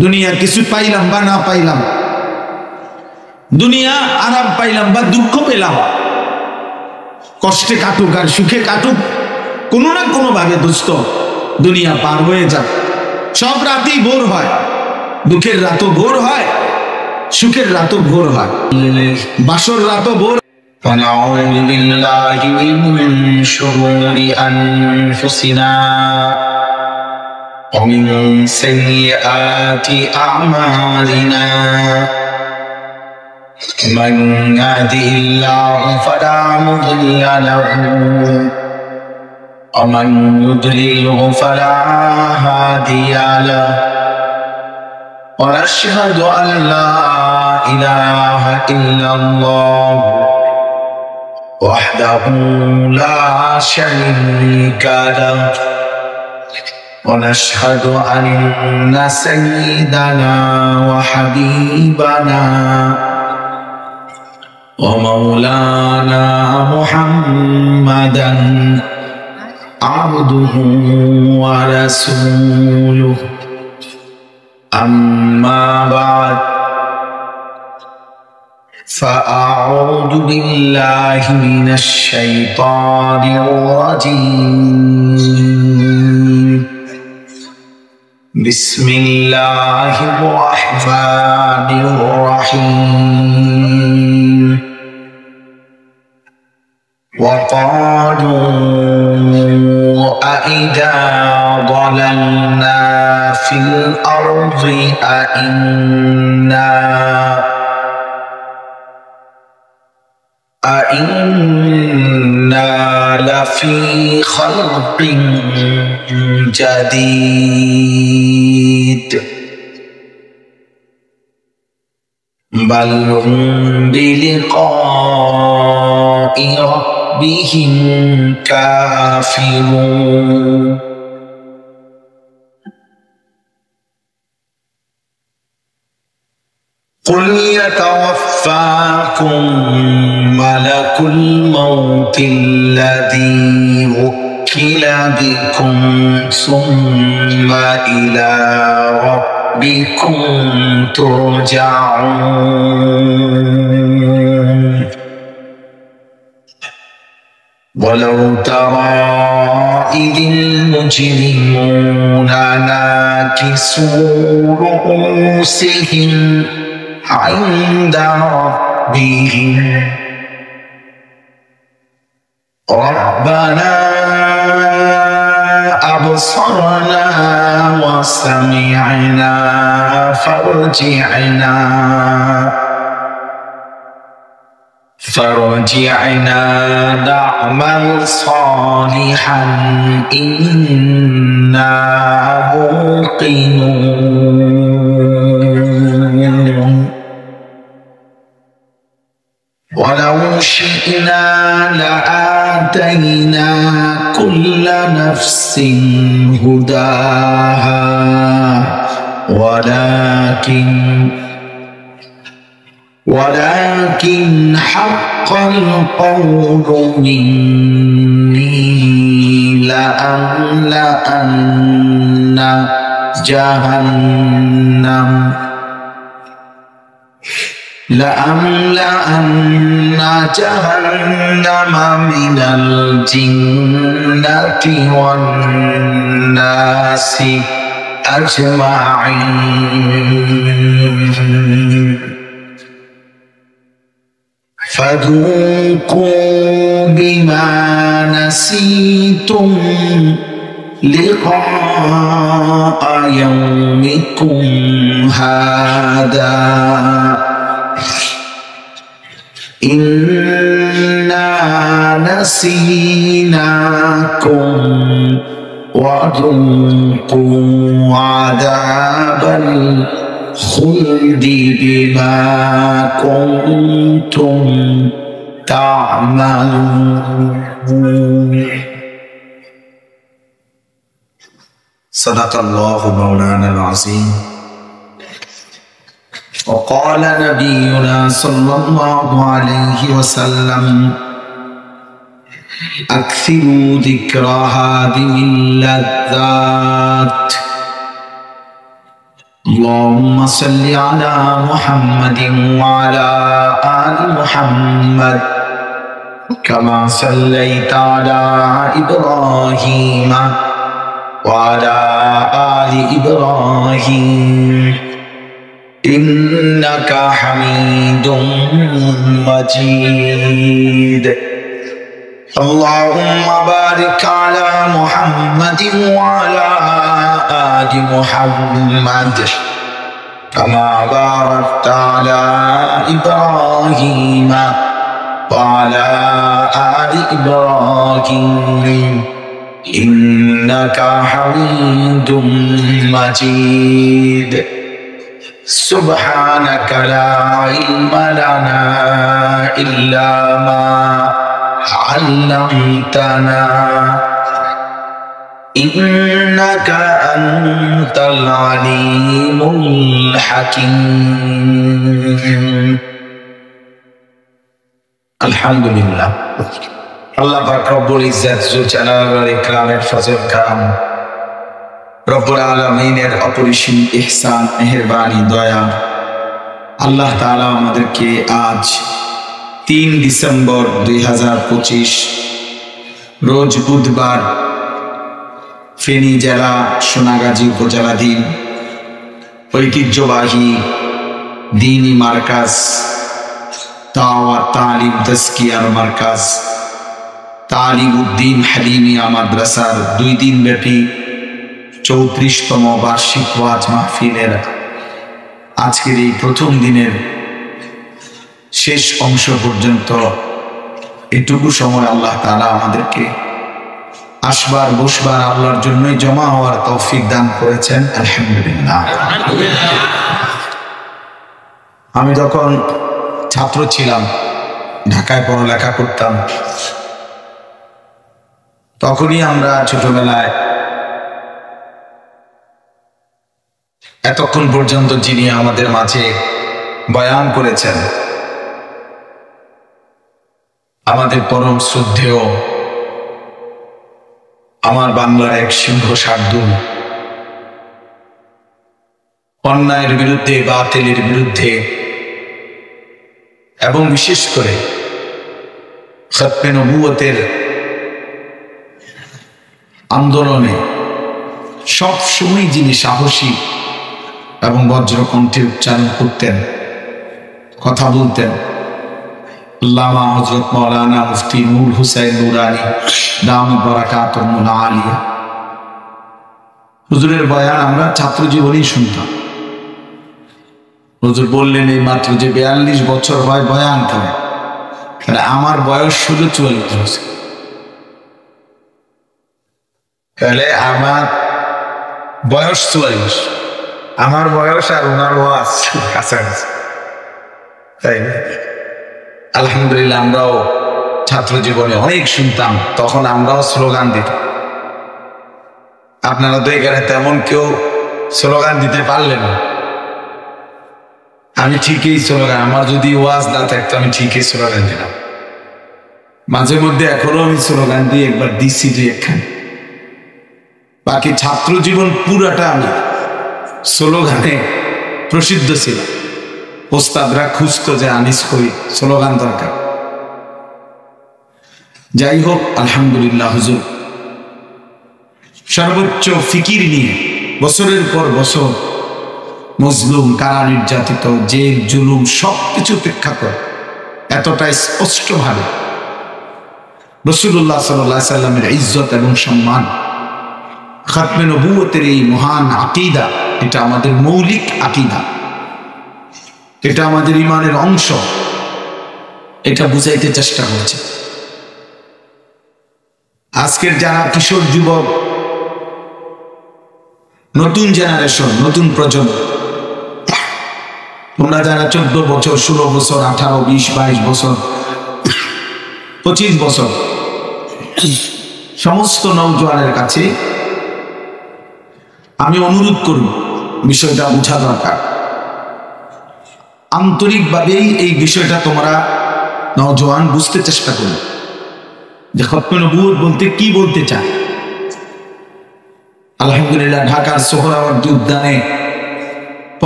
দুনিয়া কিছু পাইলাম বা না পাইলাম, দুনিয়া আরাম পাইলাম বা দুঃখ পেলাম, কষ্টে কাটুক আর সুখে কাটুক, কোনো না কোনো ভাবে দোস্ত দুনিয়া পার হয়ে যাক। সব রাতেই ভোর হয়, দুঃখের রাতও ভোর হয়, সুখের রাতও ভোর হয়, বাসর রাতও ভোর। ونعوذ بالله من شرور أنفسنا ومن سيئات أعمالنا، من يهده الله فلا مضل له ومن يضلله فلا هادي له، ونشهد أن لا إله إلا الله وحده لا شريك له، ونشهد أن سيدنا وحبيبنا ومولانا محمدا عبده ورسوله. أما بعد، فأعوذ بالله من الشيطان الرجيم. بسم الله الرحمن الرحيم. وقالوا أإذا ضللنا في الأرض أإنا لفي خلق جديد، بل هم بلقاء ربهم كافرون. قل يتوفاكم ملك الموت الذي وكل بكم ثم إلى ربكم ترجعون. ولو ترى إذ المجرمون ناكسوا رؤوسهم عند ربهم ربنا أبصرنا وسمعنا فرجعنا نعمل صالحا إنا موقنون. ولو شئنا لآتينا كل نفس هداها ولكن حق القول مني لأملأن جهنم من الجنة والناس أجمعين. فذوقوا بما نسيتم لقاء يومكم هذا إنا نسيناكم وذوقوا عذاب الخلد بما كنتم تعملون. صدق الله مولانا العظيم. وقال نبينا صلى الله عليه وسلم أكثروا ذكر هذه اللذات اللهم صل على محمد وعلى آل محمد كما صليت على إبراهيم وعلى آل إبراهيم إنك حميد مجيد اللهم بارك على محمد وعلى آل محمد كما باركت على إبراهيم وعلى آل إبراهيم إنك حميد مجيد سبحانك لا علم لنا إلا ما علمتنا إنك أنت العليم الحكيم الحمد لله আল্লাহ পাক রব্বুল ইজ্জত জুল জালাল ওয়াল ইকরামের ফজল কাম রব্বুল আলামিনের অপরিসীম ইহসান মেহেরবানি দয়া আল্লাহ তাআলা আমাদেরকে আজ 3 ডিসেম্বর 2025 রোজ বুধবার ফেনী জেলা সোনাগাজী উপজেলাধীন ঐতিহ্যবাহী দ্বীনি মার্কাজ দাওয়াত তালিম তাজকিয়ার মার্কাজ তালিম উদ্দিন হালিমিয়া মাদ্রাসার 2 দিন ব্যাপী 34তম বার্ষিক ওয়াজ মাহফিলের আজকের এই প্রথম দিনের শেষ অংশ পর্যন্ত এটুকু সময় আল্লাহ তাআলা আমাদেরকে আসবার বসবার আল্লাহর জন্যই জমা হওয়ার তৌফিক দান করেছেন আলহামদুলিল্লাহ। আমি যখন ছাত্র ছিলাম, ঢাকায় পড়ালেখা করতাম, তখনই আমরা ছোটবেলায় এতক্ষণ পর্যন্ত যিনি আমাদের মাঝে বয়ান করেছেন আমাদের পরম শ্রদ্ধেয় আমার বাংলার এক সিংহ শার্দুল, অন্যায়ের বিরুদ্ধে বাতিলের বিরুদ্ধে এবং বিশেষ করে খতমে নবুয়তের আন্দোলনে সব সময় যিনি সাহসী এবং বজ্রকণ্ঠে উচ্চারণ করতেন, কথা বলতেন, আল্লামা হযরত মাওলানা মুফতি নূর হুসাইন নুরানী দামাত বারাকাতুহুল আলিয়া হুজুরের বয়ান আমরা ছাত্র জীবনেই শুনতাম। হুজুর বললেন এই মাত্র যে 42 বছর হয় বয়ান করে, তাহলে আমার বয়স শুধু 44 বছর, তাহলে আমার বয়স 44, আমার বয়স আর ওনার ওয়াজ কাছাকাছি, তাই না? আলহামদুলিল্লাহ আমরাও ছাত্র জীবনে অনেক শুনতাম, তখন আমরাও স্লোগান দিতাম। আপনারা তো এখানে তেমন কেউ স্লোগান দিতে পারলেন না, আমি ঠিকই স্লোগান, আমার যদি ওয়াজ না থাকতো আমি ঠিকই স্লোগান দিলাম। মাঝে মধ্যে এখনো আমি স্লোগান দিয়ে একবার দিচ্ছি 2-1 বাকি ছাত্র জীবন পুরাটা আমি স্লোগানে প্রসিদ্ধ ছিলাম। ওস্তাদরা খুঁজতো যে আনিস কই স্লোগান দরকার। যাই হোক, আলহামদুলিল্লাহ হুজুর সর্বোচ্চ ফিকির নিয়ে বছরের পর বছর মজলুম, কারা নির্যাতিত, জেল, জুলুম সবকিছু উপেক্ষা করে এতটা স্পষ্ট ভাবে রাসূলুল্লাহ সাল্লাল্লাহু আলাইহি সাল্লামের ইজ্জত এবং সম্মান, খতমে নবুয়তের এই মহান আকীদা, এটা আমাদের মৌলিক আকীদা, এটা আমাদের ঈমানের অংশ, এটা বুঝাইতে চেষ্টা করছে। আজকের যারা কিশোর যুবক, নতুন জেনারেশন, নতুন প্রজন্ম, তোমরা যারা 14 বছর, 16 বছর, 18, 20, 22 বছর, 25 বছর, সমস্ত নওজোয়ানের কাছে আমি অনুরোধ করব বিষয়টা বোঝা দরকার। আন্তরিকভাবেই এই বিষয়টা তোমরা নওজোয়ান বুঝতে চেষ্টা করো যে খতমে নবুয়ত বলতে কি বলতে চায়। আলহামদুলিল্লাহ ঢাকার সোহরাওয়ার্দী উদ্যানে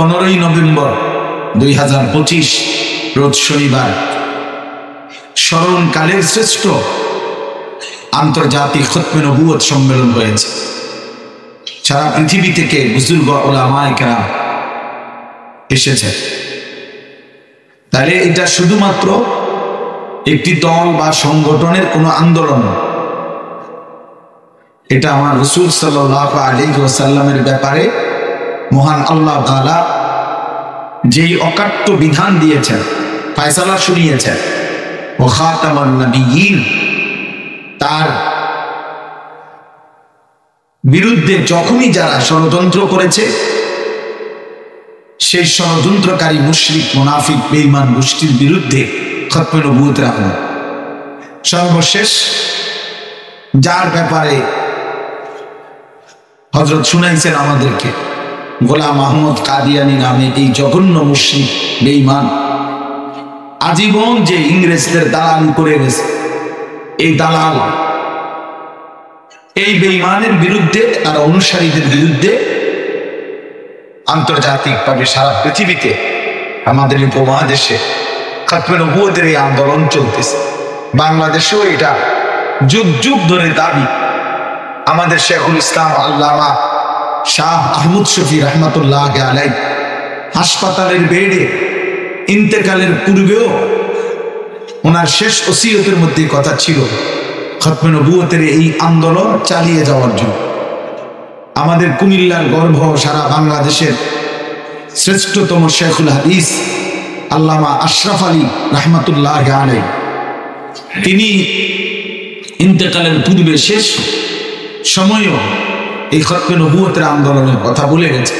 15ই নভেম্বর 2025 রোজ শনিবার স্মরণকালের শ্রেষ্ঠ আন্তর্জাতিক খতমে নবুয়ত সম্মেলন হয়েছে। সারা পৃথিবী থেকে বুজুর্গ উলামায়ে কেরাম এসেছে। তাহলে এটা শুধুমাত্র একটি দল বা সংগঠনের কোনো আন্দোলন, এটা আমার রাসূল সাল্লাল্লাহু আলাইহি ওয়াসাল্লামের ব্যাপারে মহান আল্লাহ তাআলা যেই অকাট্য বিধান দিয়েছেন, ফয়সালা শুনিয়েছেন, ও খাতামান নবিয়্যিন, তার বিরুদ্ধে যখনই যারা ষড়যন্ত্র করেছে, সেই ষড়যন্ত্রকারী মুশরিক মুনাফিক বেঈমান গোষ্ঠীর বিরুদ্ধে খতমে নবুয়তের আহ্বান। সর্বশেষ যার ব্যাপারে হযরত শুনাইছেন আমাদেরকে, গোলাম আহমদ কাদিয়ানী নামে এই জঘন্য মুশরিক বেঈমান আজীবন যে ইংরেজদের দালাল করে গেছে, এই দালাল এই বেঈমানের বিরুদ্ধে, তার অনুসারীদের বিরুদ্ধে আন্তর্জাতিকভাবে সারা পৃথিবীতে, আমাদের উপমহাদেশে খতমে নবুয়তের এই আন্দোলন চলতেছে। বাংলাদেশেও এটা যুগ যুগ ধরে দাবি। আমাদের শেখুল ইসলাম আল্লামা শাহ আহমদ শফি রহমাতুল্লাহ আলাইহি হাসপাতালের বেডে ইন্তেকালের পূর্বেও ওনার শেষ ওসিয়তের মধ্যে কথা ছিল খতমে নবুয়তের এই আন্দোলন চালিয়ে যাওয়ার জন্য। আমাদের কুমিল্লার গর্ভ, সারা বাংলাদেশের শ্রেষ্ঠতম শেখুল হাদিস আল্লামা আশরাফ আলী রহমাতুল্লাহ আলাইহি, তিনি ইন্তেকালের পূর্বে শেষ সময়ও এই খতমে নবুয়তের আন্দোলনের কথা বলে গেছে।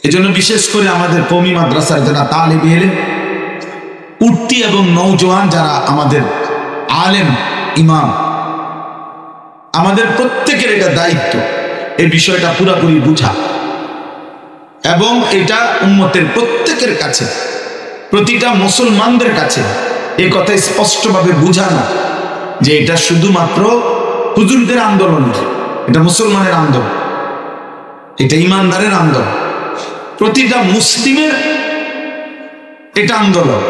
এজন্য বিশেষ করে আমাদের কওমি মাদ্রাসার যারা তালিব ইলম, উঠতি এবং নওজোয়ান যারা আমাদের আলেম ইমাম, আমাদের প্রত্যেকের এটা দায়িত্ব এই বিষয়টা পুরোপুরি বুঝা এবং এটা উম্মতের প্রত্যেকের কাছে, প্রতিটা মুসলমানদের কাছে এই কথা স্পষ্টভাবে বুঝানো যে এটা শুধুমাত্র হুজুরদের আন্দোলন, এটা মুসলমানের আন্দোলন, এটা ইমানদারের আন্দোলন, প্রতিটা মুসলিমের এটা আন্দোলন।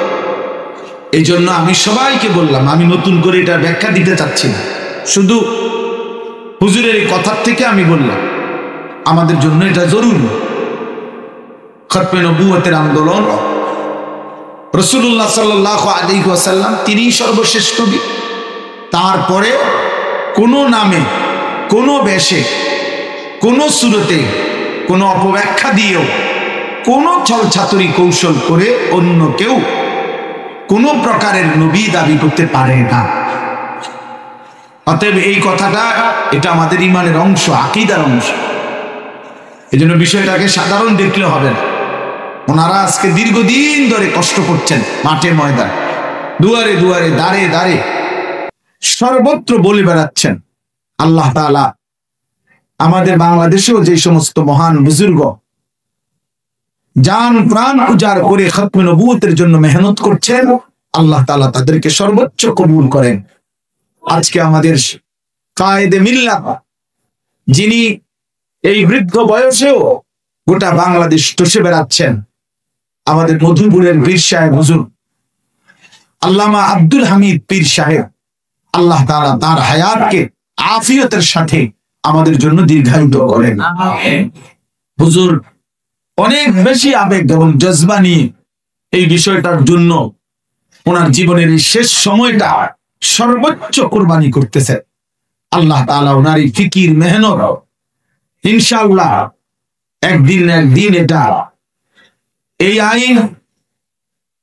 এই জন্য আমি সবাইকে বললাম, আমি নতুন করে এটা ব্যাখ্যা দিতে চাচ্ছি না, শুধু হুজুরের এই কথার থেকে আমি বললাম আমাদের জন্য এটা জরুরি। খতমে নবুয়তের আন্দোলন, রাসূলুল্লাহ সাল্লাল্লাহু আলাইহি ওয়াসাল্লাম তিনি সর্বশেষ নবী, তারপরে কোনো নামে, কোনো বেশে, কোনো সুরতে, কোনো অপব্যাখ্যা দিয়েও, কোনো ছলছাতুরি কৌশল করে অন্য কেউ কোনো প্রকারের নবী দাবি করতে পারে না। অতএব এই কথাটা, এটা আমাদের ইমানের অংশ, আকীদার অংশ। এই জন্য বিষয়টাকে সাধারণ দেখলে হবে না। ওনারা আজকে দীর্ঘদিন ধরে কষ্ট করছেন, মাঠে ময়দানে, দুয়ারে দুয়ারে, দাঁড়ে দাঁড়ে, সর্বত্র বলে বেড়াচ্ছেন। আল্লাহ তাআলা আমাদের বাংলাদেশেও যে সমস্ত মহান বুজুর্গ জান প্রাণ উজাড় করে খতমে নবুয়তের জন্য মেহনত করছেন, আল্লাহ তাআলা তাদেরকে সর্বোচ্চ কবুল করেন। আজকে আমাদের কায়েদে মিল্লাত, যিনি এই বৃদ্ধ বয়সেও গোটা বাংলাদেশ চষে বেড়াচ্ছেন, আমাদের মধুপুরের পীর সাহেব হুজুর আল্লামা আব্দুল হামিদ পীর সাহেব, আল্লাহ তাআলা তার হায়াতকে আফিয়তের সাথে আমাদের জন্য দীর্ঘায়িত করেন। হুজুর অনেক বেশি আবেগ এবং জজবা নিয়ে এই বিষয়টার জন্য ওনার জীবনের এই শেষ সময়টা সর্বোচ্চ কুরবানি করতেছে। আল্লাহ তাআলা ওনার এই ফিকির মেহনত ইনশাআল্লাহ একদিন না একদিন এটা, এই আইন,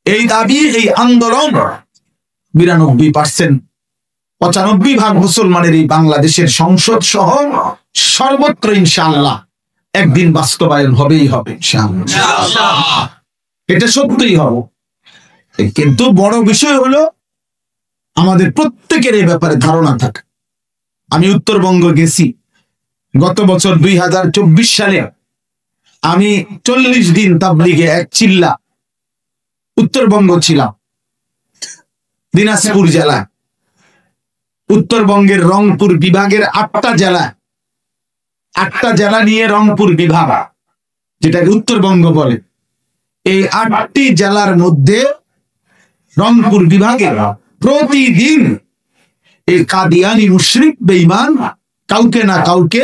এই দাবি, এই আন্দোলন 92%, 95% মুসলমানের এই বাংলাদেশের সংসদ সহ সর্বত্র ইনশাআল্লাহ একদিন বাস্তবায়ন হবেই হবে ইনশাআল্লাহ। এটা সত্যিই হবে। কিন্তু বড় বিষয় হলো আমাদের প্রত্যেকের এই ব্যাপারে ধারণা থাকা। আমি উত্তরবঙ্গ গেছি গত বছর 2024 সালে, আমি 40 দিন তাবলীগে এক চিল্লা উত্তরবঙ্গ ছিলাম, দিনাজপুর জেলা, উত্তরবঙ্গের রংপুর বিভাগের 8টা জেলা, 8টা জেলা নিয়ে রংপুর বিভাগ, যেটাকে উত্তরবঙ্গ বলে, এই 8টি জেলার মধ্যে রংপুর বিভাগে প্রতিদিন এই কাদিয়ানি মুশরিক বেঈমান কাউকে না কাউকে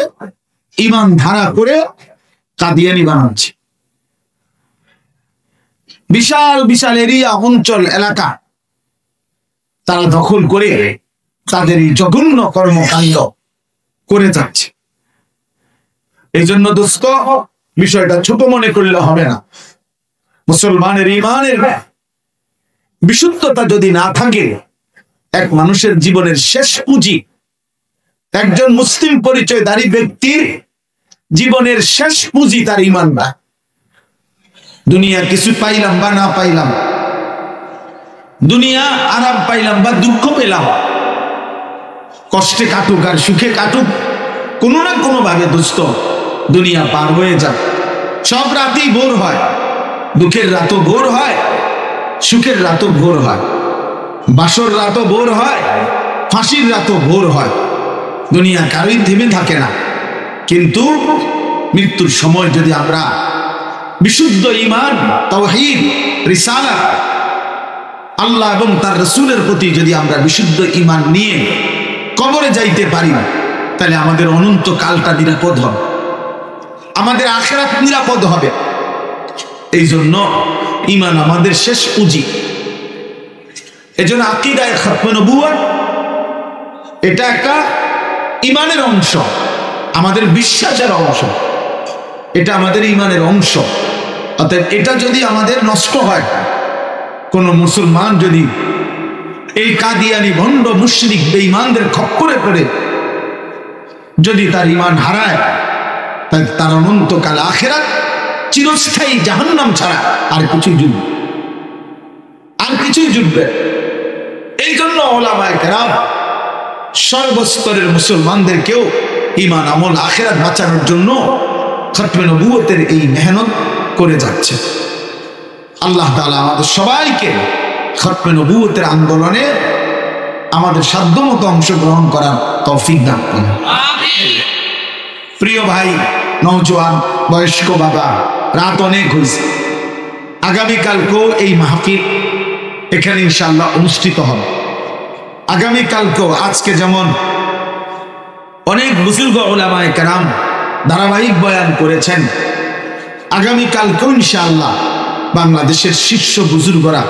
ইমান ধারা করে কাদিয়ানি বানাচ্ছে। বিশাল বিশাল এরিয়া, অঞ্চল, এলাকা তারা দখল করে তাদের এই জঘন্য কর্মকাণ্ড করে যাচ্ছে। এই জন্য দোস্ত, বিষয়টা ছোট মনে করলে হবে না। মুসলমানের ইমানের বিশুদ্ধতা যদি না থাকে, এক মানুষের জীবনের শেষ পুঁজি, একজন মুসলিম পরিচয়ধারী ব্যক্তির জীবনের শেষ পুঁজি তার ইমান না। দুনিয়া কিছু পাইলাম বা না পাইলাম, দুনিয়া আরাম পাইলাম বা দুঃখ পেলাম, কষ্টে কাটুক আর সুখে কাটুক, কোনো না কোনো ভাবে দোস্ত দুনিয়া পার হয়ে যায়। সব রাতেই ভোর হয়, দুঃখের রাতও ভোর হয়, সুখের রাতও ভোর হয়, বাসর রাতও ভোর হয়, ফাঁসির রাতও ভোর হয়। দুনিয়া কারোই থেমে থাকে না। কিন্তু মৃত্যুর সময় যদি আমরা বিশুদ্ধ ঈমান, তাওহীদ, রিসালাত, আল্লাহ এবং তার রাসূলের প্রতি যদি আমরা বিশুদ্ধ ঈমান নিয়ে কবরে যাইতে পারি, তাহলে আমাদের অনন্ত কালটা নিরাপদ হবে, আমাদের আখিরাত নিরাপদ হবে। এই জন্য ঈমান আমাদের শেষ পুঁজি। এজন্য আকীদায়ে খাতমে নবুওয়াত এটা একটা ঈমানের অংশ, আমাদের বিশ্বাসের অংশ, এটা আমাদের ঈমানের অংশ। অতএব এটা যদি আমাদের নষ্ট হয়, কোন মুসলমান যদি এই কাদিয়ানি ভণ্ড মুশরিক বেঈমানদের খপ্পরে পড়ে যদি তার ঈমান হারায়, তাহলে তার অনন্তকাল আখিরাত চিরস্থায়ী জাহান্নাম ছাড়া আর কিছুই জুটবে, আর কিছুই জুটবে। এই জন্য উলামায়ে কেরাম সর্বস্তরের মুসলমানদেরকেও ঈমান, আমল, আখিরাত বাঁচানোর জন্য খাতমে নবুয়তের এই মেহনত করে যাচ্ছে। আল্লাহ তাআলা আমাদের সবাইকে খাতমে নবুয়তের আন্দোলনে আমাদের সাধ্যমতো অংশগ্রহণ করার তৌফিক দান করুন। প্রিয় ভাই, নওজোয়ান, বয়স্ক বাবা, রাত অনেক হয়েছে। আগামীকালকেও এই মাহফিল এখানে ইনশাআল্লাহ অনুষ্ঠিত হবে। আগামীকালকেও আজকে যেমন অনেক বুজুর্গ উলামায়ে কেরাম ধারাবাহিক বয়ান করেছেন, আগামীকালকেও ইনশাআল্লাহ বাংলাদেশের শীর্ষ বুজুর্গরা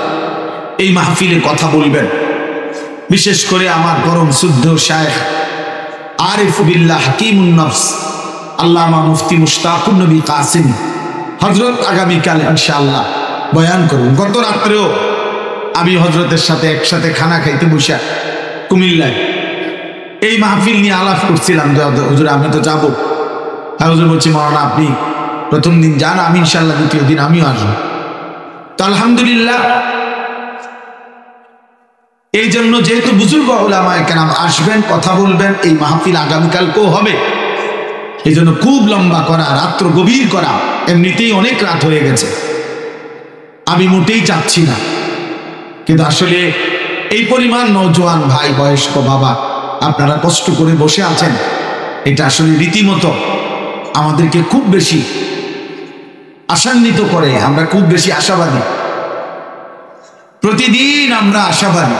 এই মাহফিলে কথা বলবেন। বিশেষ করে আমার পরম শুদ্ধ শায়েখ আরিফ বিল্লাহ হাকিমুন নফস আল্লামা মুফতি মুশতাকুর নবী কাসিম হযরত আগামীকাল ইনশাআল্লাহ বয়ান করুন। গত রাত্রেও আমি হযরতের সাথে একসাথে খানা খাইতে বসে কুমিল্লায় এই মাহফিল নিয়ে আলাপ করছিলাম যে হুজুর আমি তো যাবো। হুজুর বলছি, মাওলানা আপনি প্রথম দিন যান, আমি ইনশাআল্লাহ দ্বিতীয় দিন আমিও আসবো। তো আলহামদুলিল্লাহ, এই জন্য যেহেতু বুজুর্গ উলামায়ে কেরাম আসবেন, কথা বলবেন, এই মাহফিল আগামীকালকেও হবে। এই জন্য খুব লম্বা করা, রাত্র গভীর করা, এমনিতেই অনেক রাত হয়ে গেছে, আমি মোটেই চাচ্ছি না। কিন্তু আসলে এই পরিমাণ নওজোয়ান ভাই, বয়স্ক বাবা, আপনারা কষ্ট করে বসে আছেন, এটা আসলে রীতিমতো আমাদেরকে খুব বেশি আশান্বিত করে। আমরা খুব বেশি আশাবাদী, প্রতিদিন আমরা আশাবাদী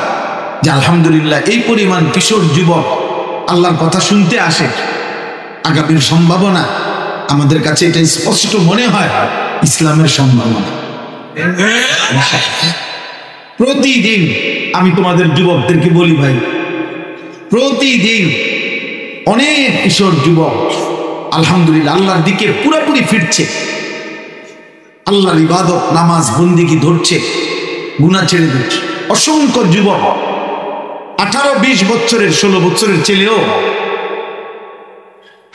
যে আলহামদুলিল্লাহ এই পরিমাণ কিশোর যুবক আল্লাহর কথা শুনতে আসে। আগামীর সম্ভাবনা আমাদের কাছে এটা স্পষ্ট মনে হয় ইসলামের সম্ভাবনা। প্রতিদিন আমি তোমাদের যুবকদেরকে বলি ভাই, প্রতিদিন অনেক কিশোর যুবক আলহামদুলিল্লাহ আল্লাহর দিকে পুরোপুরি ফিরছে, আল্লাহর ইবাদত, নামাজ, বন্দেগী ধরছে, গুনাহ ছেড়ে দিচ্ছে। অসংখ্য যুবক 18-20 বছরের, 16 বছরের ছেলেও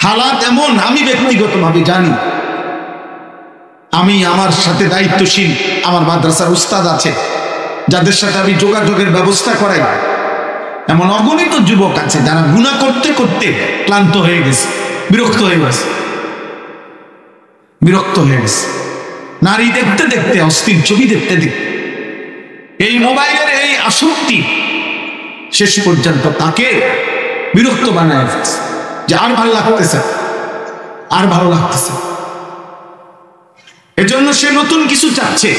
হালাত এমন, আমি ব্যক্তিগতভাবে জানি। আমি আমার সাথে দায়িত্বশীল আমার মাদ্রাসার উস্তাদ আছে, যাদের সাথে আমি যোগাযোগের ব্যবস্থা করাই। এমন অগণিত যুবক আছে যারা গুনাহ করতে করতে ক্লান্ত হয়ে গেছে, বিরক্ত হয়ে গেছে, নারী দেখতে দেখতে, অস্থির ছবি দেখতে দেখতে, এই মোবাইলের এই আসক্তি শেষ পর্যন্ত তাকে বিরক্ত বানায় ফেলছে, যে আর ভালো লাগতেছে, আর ভালো লাগতেছে। এজন্য সে নতুন কিছু চাচ্ছে।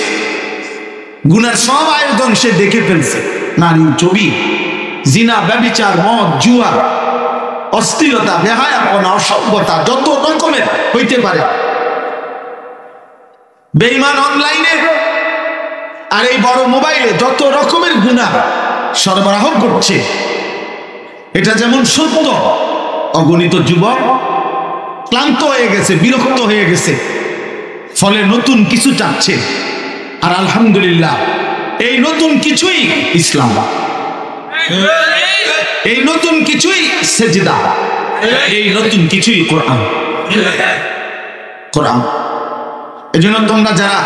গুনার সব আয়োজন সে দেখে ফেলছে, নারী, ছবি, জিনা, ব্যভিচার, মদ, জুয়া, অশ্লীলতা, বেহায়াপনা, অসভ্যতা যত রকমের হইতে পারে, বেঈমান অনলাইনে আর এই বড় মোবাইলে যত রকমের গুনাহ সরবরাহ করছে। এটা যেমন সত্য, অগণিত যুবক ক্লান্ত হয়ে গেছে, বিরক্ত হয়ে গেছে, ফলে নতুন কিছু চাচ্ছে। আর আলহামদুলিল্লাহ এই নতুন কিছুই ইসলাম, এই নতুন কিছুই সেজদা, এই নতুন কিছুই কোরআন। কোরআন। এজন্য তোমরা যারা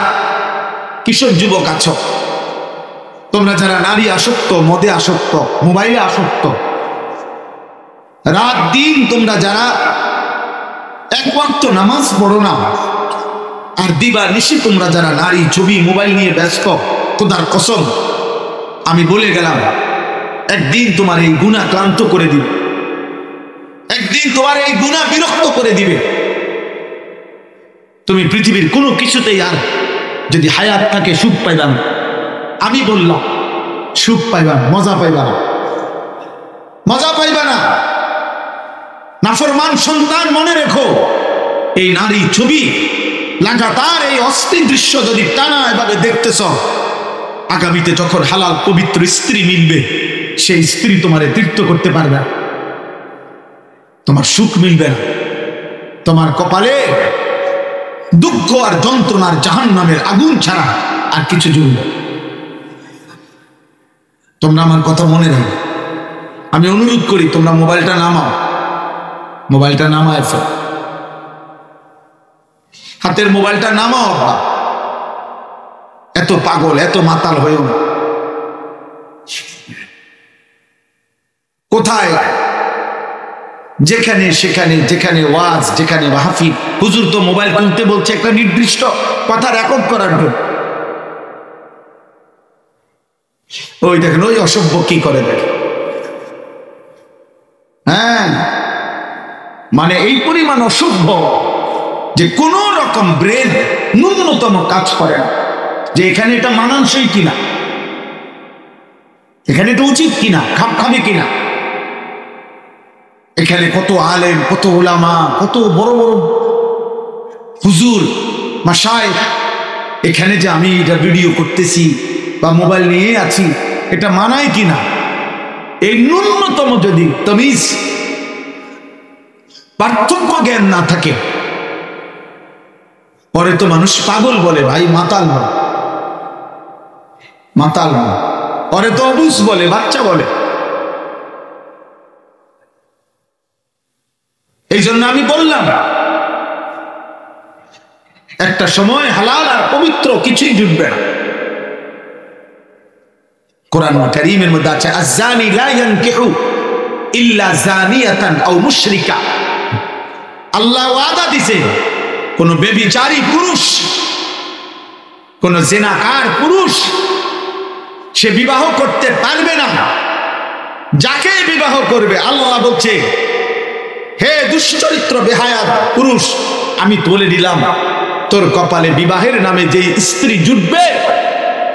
কিশোর যুবক আছো, তোমরা যারা নারী আসক্ত, মদে আসক্ত, মোবাইলে আসক্ত, রাত দিন তোমরা যারা এক ওয়াক্ত নামাজ পড়ো না, আর দিবা নিশি তোমরা যারা নারী, ছবি, মোবাইল নিয়ে ব্যস্ত, খোদার কসম আমি বলে গেলাম একদিন তোমার এই গুনাহ ক্লান্ত করে দিবে, একদিন তোমার এই গুনাহ বিরক্ত করে দিবে। তুমি পৃথিবীর কোনো কিছুতেই আর যদি হায়াত থাকে সুখ পাইবা না। আমি বললাম সুখ পাইবা না, মজা পাইবা না, মজা পাইবা না। নাফরমান সন্তান মনে রেখো, এই নারী, ছবি, লাগাতার এই অস্থির দৃশ্য যদি টানা এভাবে দেখতেছ, আগামীতে যখন হালাল পবিত্র স্ত্রী মিলবে, সেই স্ত্রী তোমারে তৃপ্ত করতে পারবে না, তোমার সুখ মিলবে না, তোমার কপালে দুঃখ আর যন্ত্রণার জাহান্নামের আগুন ছাড়া আর কিছু জ্বলবে। তোমরা আমার কথা মনে রাখো। আমি অনুরোধ করি তোমরা মোবাইলটা নামাও, মোবাইলটা নামায় ফেল, হাতের মোবাইলটা নামাও। এত পাগল, এত মাতাল হয়েও না। কোথায় যেখানে সেখানে, যেখানে ওয়াজ, যেখানে মাহফিল, হুজুর তো মোবাইল খুলতে বলছে একটা নির্দিষ্ট কথা রেকর্ড করার জন্য। ওই দেখেন ওই অসভ্য কি করে দেখেন। হ্যাঁ, মানে এই পরিমাণ অসভ্য যে কোন রকম ব্রেন ন্যূনতম কাজ করে না, যে এখানে এটা মানানসই কিনা, এখানে এটা উচিত কিনা, খাপ খাবে কিনা। এখানে কত আলেম, কত উলামা, কত বড় বড় হুজুর, মাশায়েখ, এখানে যে আমি এটা ভিডিও করতেছি বা মোবাইল নিয়ে আছি, এটা মানায় কিনা। এই ন্যূনতম যদি তমিজ, পার্থক্য জ্ঞান না থাকে, পরে তো মানুষ পাগল বলে, ভাই মাতাল বলে, মাতাল বলে, পরে তো অবুঝ বলে, বাচ্চা বলে। এই জন্য আমি বললাম একটা সময় হালাল আর পবিত্র কিছুই জুটবে না। কোরআন কারীমের মধ্যে আছে, আয-যানি লা ইয়ানকিহু ইল্লা যানিয়াতান আও মুশরিকা। আল্লাহ ওয়াদা দিয়েছে, কোন ব্যভিচারী পুরুষ, কোন জিনাকার পুরুষ সে বিবাহ করতে পারবে না। যাকে বিবাহ করবে, আল্লাহ বলছে, হে দুশ্চরিত্র বেহায়াত পুরুষ, আমি বলে দিলাম তোর কপালে বিবাহের নামে যে স্ত্রী জুটবে,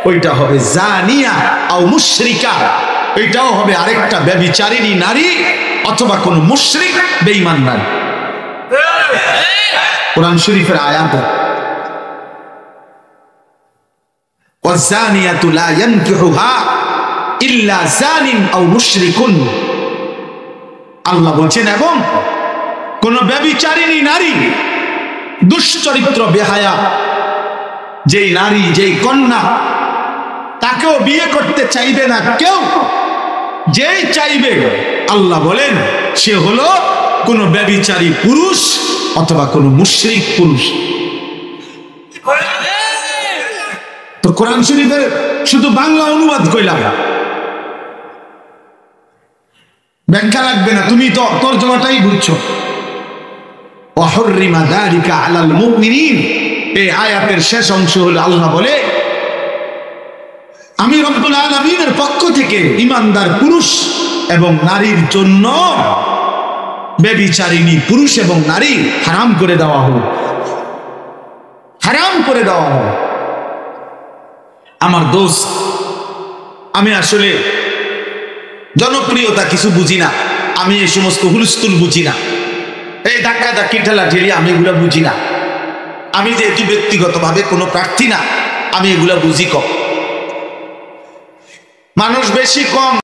ওইটা হবে জানিয়া আও মুশরিকা, ওইটাও হবে আরেকটা ব্যভিচারিণী নারী অথবা কোন মুশরিক বেঈমান নারী। কোরআন শরীফের আয়াত, ওয়াযানিয়াতু লা ইয়ানকিহুহা ইল্লা জানিন আও মুশরিকুন। আল্লাহ বলছেন, এবং কোন ব্যভিচারিণী নারী, দুশ্চরিত্র বেহায়া যেই নারী, যেই কন্যা, তাকেও বিয়ে করতে চাইবে না কেউ। যেই চাইবে, আল্লাহ বলেন, সে হলো কোন ব্যভিচারী পুরুষ অথবা কোন মুশরিক পুরুষ। তো কোরআন শরীফের শুধু বাংলা অনুবাদ কইলাম, ব্যাখ্যা লাগবে না, তুমি তো তর্জমাটাই বুঝছো। ওয়াহুররিমা যালিকা আলাল মুমিনিন, এই আয়াতের শেষ অংশ হলো আল্লাহ বলে, আমি রব্বুল আলামিনের পক্ষ থেকে ঈমানদার পুরুষ এবং নারীর জন্য ব্যভিচারিণী পুরুষ এবং নারী হারাম করে দেওয়া হলো। হারাম করে দেওয়া হবে। আমার দোস্ত, আমি আসলে জনপ্রিয়তা কিছু বুঝি না, আমি এই সমস্ত হুলস্থুল বুঝি না, এই ধাক্কা ধাক্কি ঠেলা ঠেলি আমি এগুলা বুঝি না। আমি যেহেতু ব্যক্তিগতভাবে কোনো প্রার্থী না, আমি এগুলা বুঝি কম। মানুষ বেশি কম